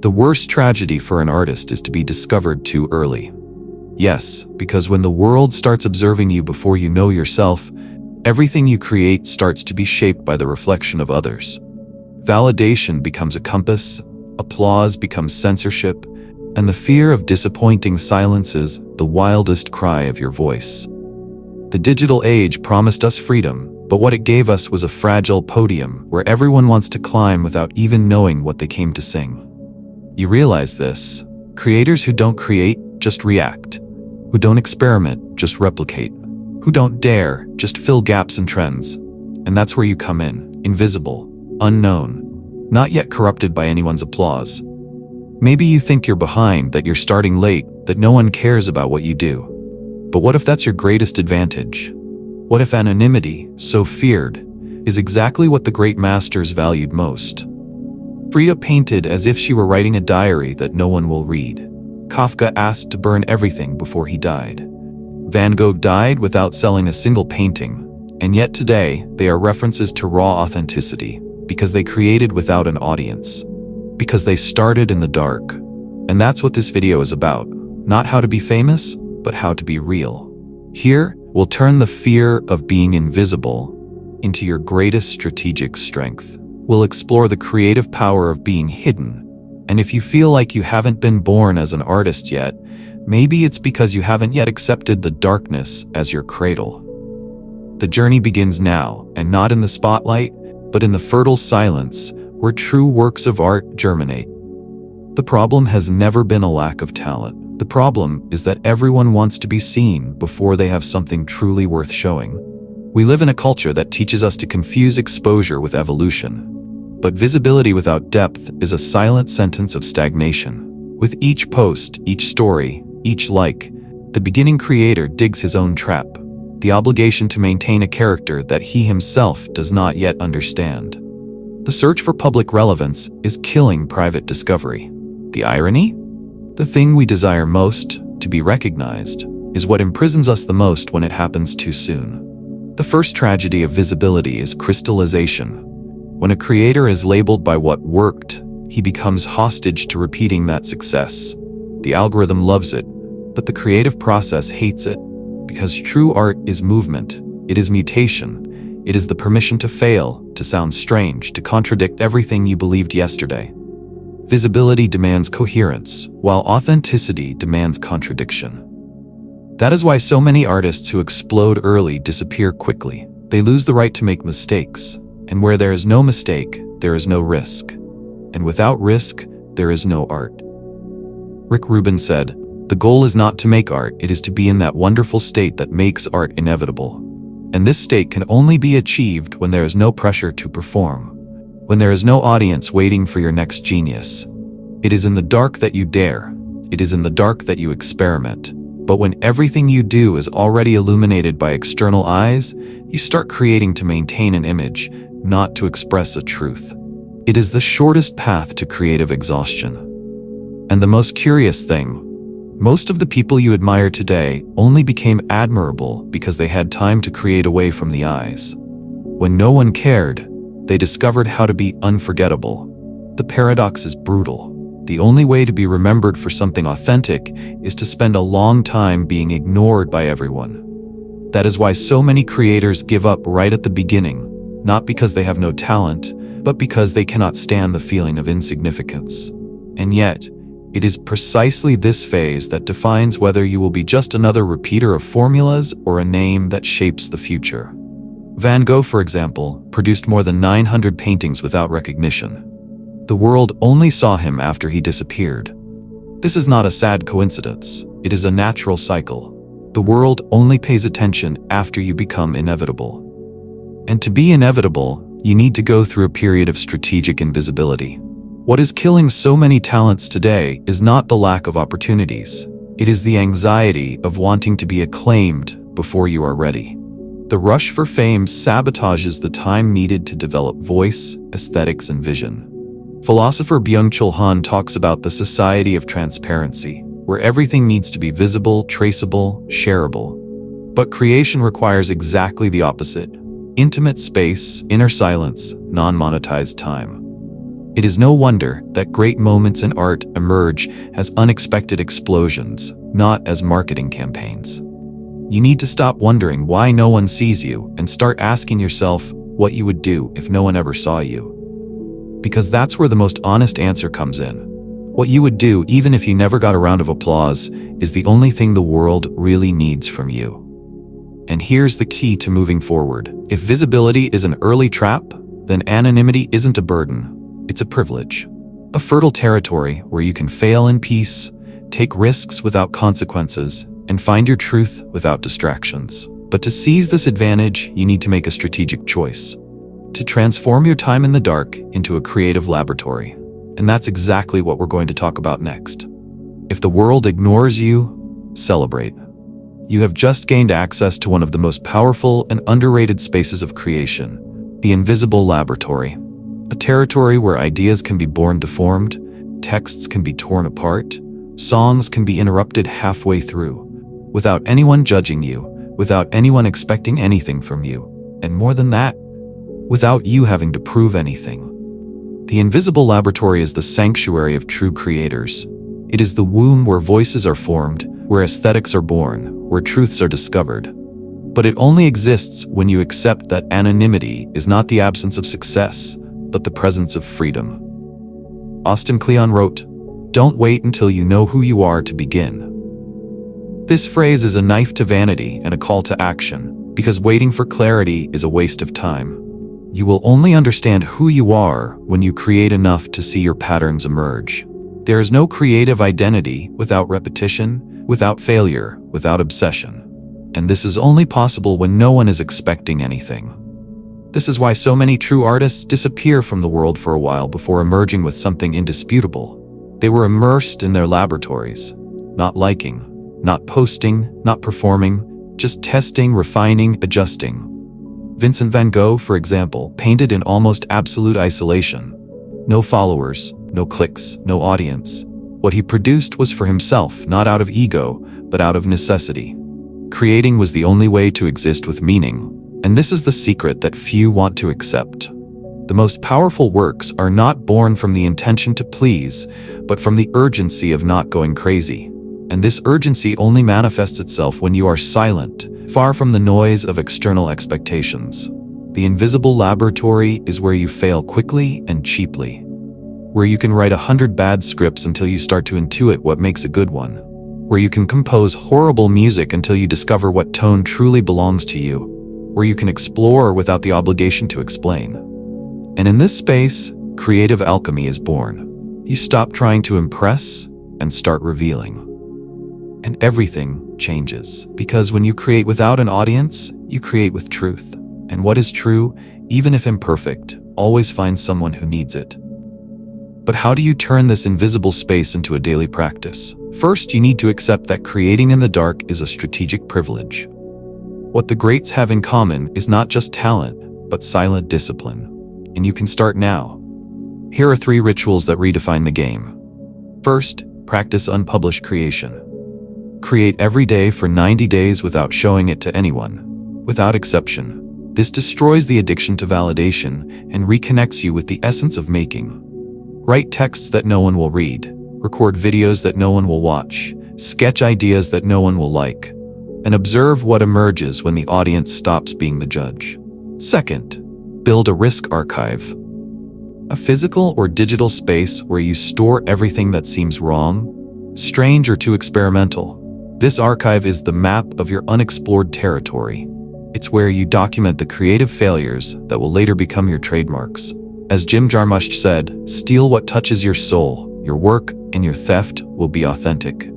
The worst tragedy for an artist is to be discovered too early. Yes, because when the world starts observing you before you know yourself, everything you create starts to be shaped by the reflection of others. Validation becomes a compass, applause becomes censorship, and the fear of disappointing silences the wildest cry of your voice. The digital age promised us freedom, but what it gave us was a fragile podium where everyone wants to climb without even knowing what they came to sing. You realize this? Creators who don't create just react, who don't experiment just replicate, who don't dare just fill gaps and trends. And that's where you come in, invisible, unknown, not yet corrupted by anyone's applause. Maybe you think you're behind, that you're starting late, that no one cares about what you do. But what if that's your greatest advantage? What if anonymity, so feared, is exactly what the great masters valued most? Frida painted as if she were writing a diary that no one will read. Kafka asked to burn everything before he died. Van Gogh died without selling a single painting, and yet today they are references to raw authenticity, because they created without an audience, because they started in the dark. And that's what this video is about, not how to be famous, but how to be real. Here, we'll turn the fear of being invisible into your greatest strategic strength. We'll explore the creative power of being hidden. And if you feel like you haven't been born as an artist yet, maybe it's because you haven't yet accepted the darkness as your cradle. The journey begins now, and not in the spotlight, but in the fertile silence where true works of art germinate. The problem has never been a lack of talent. The problem is that everyone wants to be seen before they have something truly worth showing. We live in a culture that teaches us to confuse exposure with evolution. But visibility without depth is a silent sentence of stagnation. With each post, each story, each like, the beginning creator digs his own trap, the obligation to maintain a character that he himself does not yet understand. The search for public relevance is killing private discovery. The irony? The thing we desire most, to be recognized, is what imprisons us the most when it happens too soon. The first tragedy of visibility is crystallization. When a creator is labeled by what worked, he becomes hostage to repeating that success. The algorithm loves it, but the creative process hates it, because true art is movement, it is mutation, it is the permission to fail, to sound strange, to contradict everything you believed yesterday. Visibility demands coherence, while authenticity demands contradiction. That is why so many artists who explode early disappear quickly. They lose the right to make mistakes. And where there is no mistake, there is no risk. And without risk, there is no art. Rick Rubin said, "The goal is not to make art, it is to be in that wonderful state that makes art inevitable." And this state can only be achieved when there is no pressure to perform, when there is no audience waiting for your next genius. It is in the dark that you dare. It is in the dark that you experiment. But when everything you do is already illuminated by external eyes, you start creating to maintain an image, not to express a truth. It is the shortest path to creative exhaustion. And the most curious thing, most of the people you admire today only became admirable because they had time to create away from the eyes. When no one cared, they discovered how to be unforgettable. The paradox is brutal. The only way to be remembered for something authentic is to spend a long time being ignored by everyone. That is why so many creators give up right at the beginning, not because they have no talent, but because they cannot stand the feeling of insignificance. And yet, it is precisely this phase that defines whether you will be just another repeater of formulas or a name that shapes the future. Van Gogh, for example, produced more than 900 paintings without recognition. The world only saw him after he disappeared. This is not a sad coincidence, it is a natural cycle. The world only pays attention after you become inevitable. And to be inevitable, you need to go through a period of strategic invisibility. What is killing so many talents today is not the lack of opportunities. It is the anxiety of wanting to be acclaimed before you are ready. The rush for fame sabotages the time needed to develop voice, aesthetics, and vision. Philosopher Byung-Chul Han talks about the society of transparency, where everything needs to be visible, traceable, shareable. But creation requires exactly the opposite: intimate space, inner silence, non-monetized time. It is no wonder that great moments in art emerge as unexpected explosions, not as marketing campaigns. You need to stop wondering why no one sees you and start asking yourself what you would do if no one ever saw you. Because that's where the most honest answer comes in. What you would do even if you never got a round of applause is the only thing the world really needs from you. And here's the key to moving forward. If visibility is an early trap, then anonymity isn't a burden, it's a privilege. A fertile territory where you can fail in peace, take risks without consequences, and find your truth without distractions. But to seize this advantage, you need to make a strategic choice. To transform your time in the dark into a creative laboratory. And that's exactly what we're going to talk about next. If the world ignores you, celebrate. You have just gained access to one of the most powerful and underrated spaces of creation, the invisible laboratory. A territory where ideas can be born deformed, texts can be torn apart, songs can be interrupted halfway through, without anyone judging you, without anyone expecting anything from you, and more than that, without you having to prove anything. The invisible laboratory is the sanctuary of true creators. It is the womb where voices are formed, where aesthetics are born, where truths are discovered. But it only exists when you accept that anonymity is not the absence of success, but the presence of freedom. Austin Kleon wrote, "Don't wait until you know who you are to begin." This phrase is a knife to vanity and a call to action, because waiting for clarity is a waste of time. You will only understand who you are when you create enough to see your patterns emerge. There is no creative identity without repetition, without failure, without obsession. And this is only possible when no one is expecting anything. This is why so many true artists disappear from the world for a while before emerging with something indisputable. They were immersed in their laboratories, not liking, not posting, not performing, just testing, refining, adjusting. Vincent van Gogh, for example, painted in almost absolute isolation. No followers, no clicks, no audience. What he produced was for himself, not out of ego, but out of necessity. Creating was the only way to exist with meaning, and this is the secret that few want to accept. The most powerful works are not born from the intention to please, but from the urgency of not going crazy. And this urgency only manifests itself when you are silent, far from the noise of external expectations. The invisible laboratory is where you fail quickly and cheaply. Where you can write 100 bad scripts until you start to intuit what makes a good one. Where you can compose horrible music until you discover what tone truly belongs to you. Where you can explore without the obligation to explain. And in this space, creative alchemy is born. You stop trying to impress and start revealing. And everything changes. Because when you create without an audience, you create with truth. And what is true, even if imperfect, always finds someone who needs it. But how do you turn this invisible space into a daily practice? First, you need to accept that creating in the dark is a strategic privilege. What the greats have in common is not just talent, but silent discipline. And you can start now. Here are 3 rituals that redefine the game. First, practice unpublished creation. Create every day for 90 days without showing it to anyone, without exception. This destroys the addiction to validation and reconnects you with the essence of making. Write texts that no one will read, record videos that no one will watch, sketch ideas that no one will like, and observe what emerges when the audience stops being the judge. Second, build a risk archive. A physical or digital space where you store everything that seems wrong, strange, or too experimental. This archive is the map of your unexplored territory. It's where you document the creative failures that will later become your trademarks. As Jim Jarmusch said, steal what touches your soul. Your work and your theft will be authentic.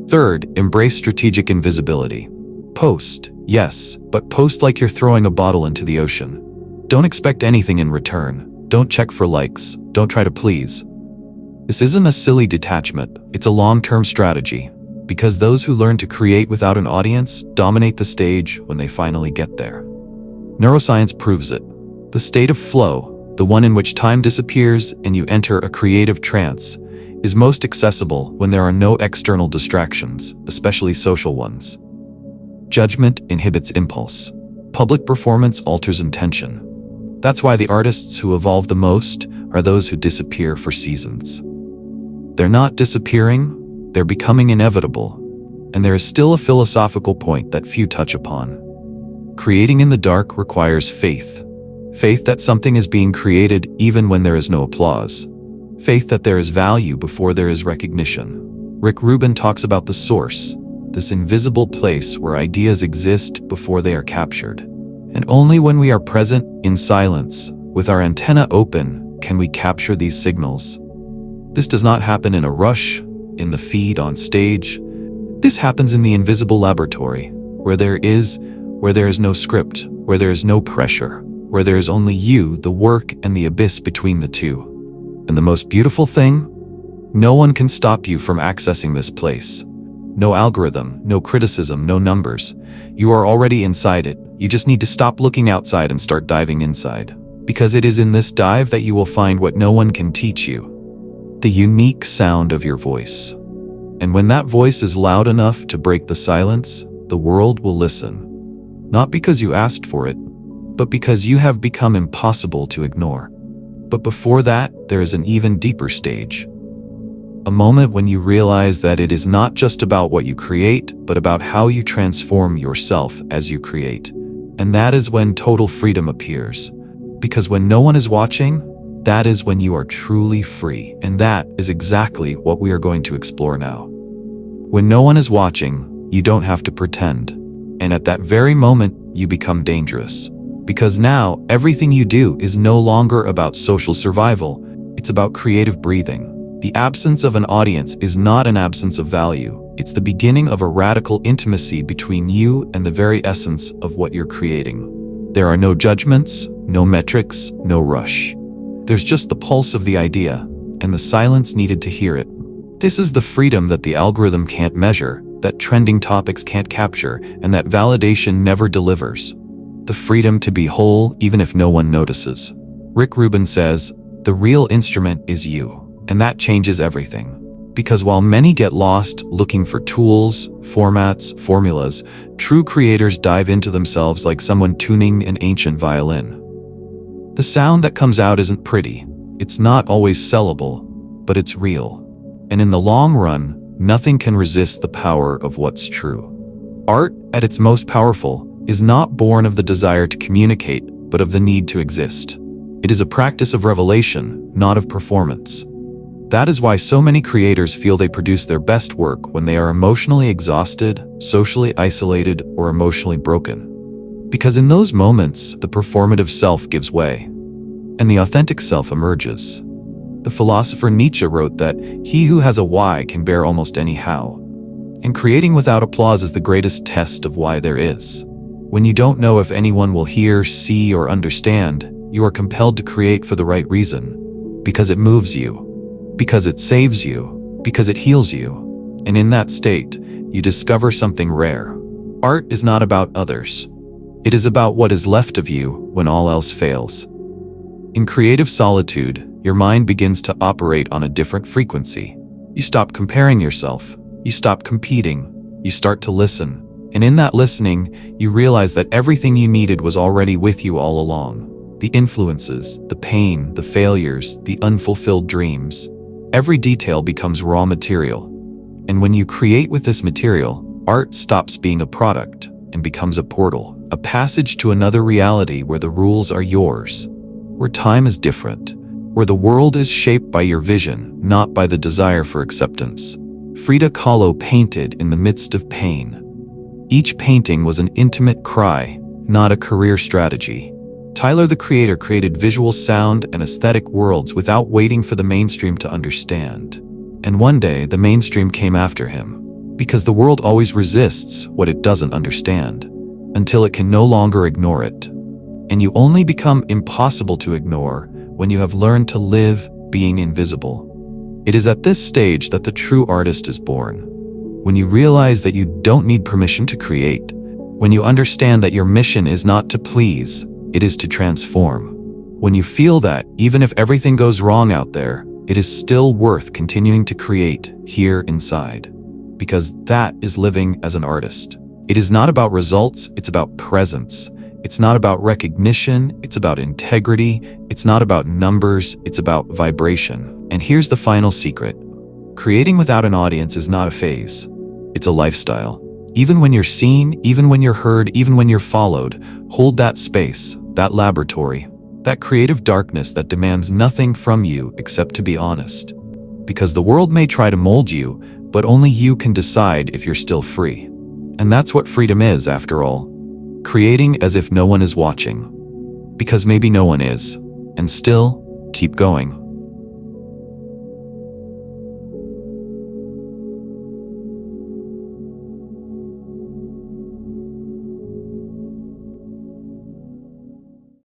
Third, embrace strategic invisibility. Post, yes, but post like you're throwing a bottle into the ocean. Don't expect anything in return. Don't check for likes. Don't try to please. This isn't a silly detachment. It's a long-term strategy. Because those who learn to create without an audience dominate the stage when they finally get there. Neuroscience proves it. The state of flow, the one in which time disappears and you enter a creative trance, is most accessible when there are no external distractions, especially social ones. Judgment inhibits impulse. Public performance alters intention. That's why the artists who evolve the most are those who disappear for seasons. They're not disappearing, they're becoming inevitable. And there is still a philosophical point that few touch upon. Creating in the dark requires faith. Faith that something is being created even when there is no applause. Faith that there is value before there is recognition. Rick Rubin talks about the source, this invisible place where ideas exist before they are captured. And only when we are present in silence, with our antenna open, can we capture these signals. This does not happen in a rush, in the feed on stage. This happens in the invisible laboratory, where there is no script, where there is no pressure, where there is only you, the work, and the abyss between the two. And the most beautiful thing? No one can stop you from accessing this place. No algorithm, no criticism, no numbers. You are already inside it. You just need to stop looking outside and start diving inside. Because it is in this dive that you will find what no one can teach you. The unique sound of your voice. And when that voice is loud enough to break the silence, the world will listen. Not because you asked for it, but because you have become impossible to ignore. But before that, there is an even deeper stage. A moment when you realize that it is not just about what you create, but about how you transform yourself as you create. And that is when total freedom appears. Because when no one is watching, that is when you are truly free. And that is exactly what we are going to explore now. When no one is watching, you don't have to pretend. And at that very moment, you become dangerous. Because now, everything you do is no longer about social survival. It's about creative breathing. The absence of an audience is not an absence of value. It's the beginning of a radical intimacy between you and the very essence of what you're creating. There are no judgments, no metrics, no rush. There's just the pulse of the idea, and the silence needed to hear it. This is the freedom that the algorithm can't measure, that trending topics can't capture, and that validation never delivers. The freedom to be whole even if no one notices. Rick Rubin says, "The real instrument is you." And that changes everything. Because while many get lost looking for tools, formats, formulas, true creators dive into themselves like someone tuning an ancient violin. The sound that comes out isn't pretty. It's not always sellable, but it's real. And in the long run, nothing can resist the power of what's true. Art, at its most powerful, is not born of the desire to communicate, but of the need to exist. It is a practice of revelation, not of performance. That is why so many creators feel they produce their best work when they are emotionally exhausted, socially isolated, or emotionally broken. Because in those moments, the performative self gives way, and the authentic self emerges. The philosopher Nietzsche wrote that he who has a why can bear almost any how. And creating without applause is the greatest test of why there is. When you don't know if anyone will hear, see, or understand, you are compelled to create for the right reason. Because it moves you. Because it saves you, because it heals you. And in that state, you discover something rare. Art is not about others. It is about what is left of you when all else fails. In creative solitude, your mind begins to operate on a different frequency. You stop comparing yourself. You stop competing. You start to listen. And in that listening, you realize that everything you needed was already with you all along. The influences, the pain, the failures, the unfulfilled dreams. Every detail becomes raw material. And when you create with this material, art stops being a product and becomes a portal, a passage to another reality where the rules are yours, where time is different, where the world is shaped by your vision, not by the desire for acceptance. Frida Kahlo painted in the midst of pain. Each painting was an intimate cry, not a career strategy. Tyler, the creator, created visual sound and aesthetic worlds without waiting for the mainstream to understand. And one day, the mainstream came after him. Because the world always resists what it doesn't understand, until it can no longer ignore it. And you only become impossible to ignore when you have learned to live being invisible. It is at this stage that the true artist is born. When you realize that you don't need permission to create. When you understand that your mission is not to please, it is to transform. When you feel that, even if everything goes wrong out there, it is still worth continuing to create here inside. Because that is living as an artist. It is not about results, it's about presence. It's not about recognition, it's about integrity. It's not about numbers, it's about vibration. And here's the final secret. Creating without an audience is not a phase. It's a lifestyle. Even when you're seen, even when you're heard, even when you're followed, hold that space, that laboratory, that creative darkness that demands nothing from you except to be honest. Because the world may try to mold you, but only you can decide if you're still free. And that's what freedom is, after all. Creating as if no one is watching. Because maybe no one is. And still, keep going.